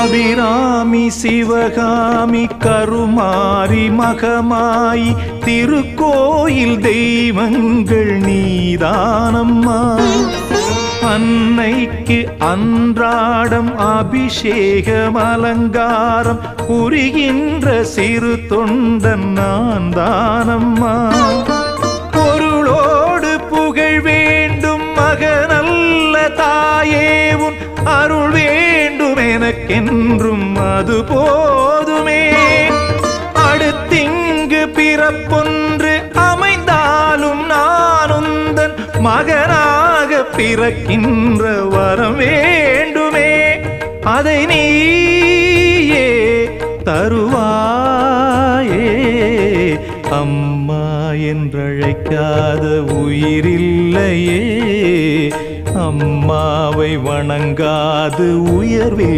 அபிராமி சிவகாமி கருமாரி மகமாயி திருக்கோயில் தெய்வங்கள் நீதானம்மா. அன்னைக்கு அன்றாடம் அபிஷேகம் அலங்காரம் புரிகின்ற சிறு தொண்டன் நான் தானம்மா. பொருளோடு புகழ் வேண்டும் மகனல்ல தாயேவும் அருள் வேண்டும் எனக்கென்றும் அது போதுமே. அடுத்திங்கு பிறப்பொன்று அமைந்தாலும் நான் உந்தன் மகனாக பிறக்கின்ற வரம் வேண்டுமே. அதை நீயே தருவாயே. அம்மா என்றழைக்காத உயிரில்லையே, அம்மாவை வணங்காது உயர்வே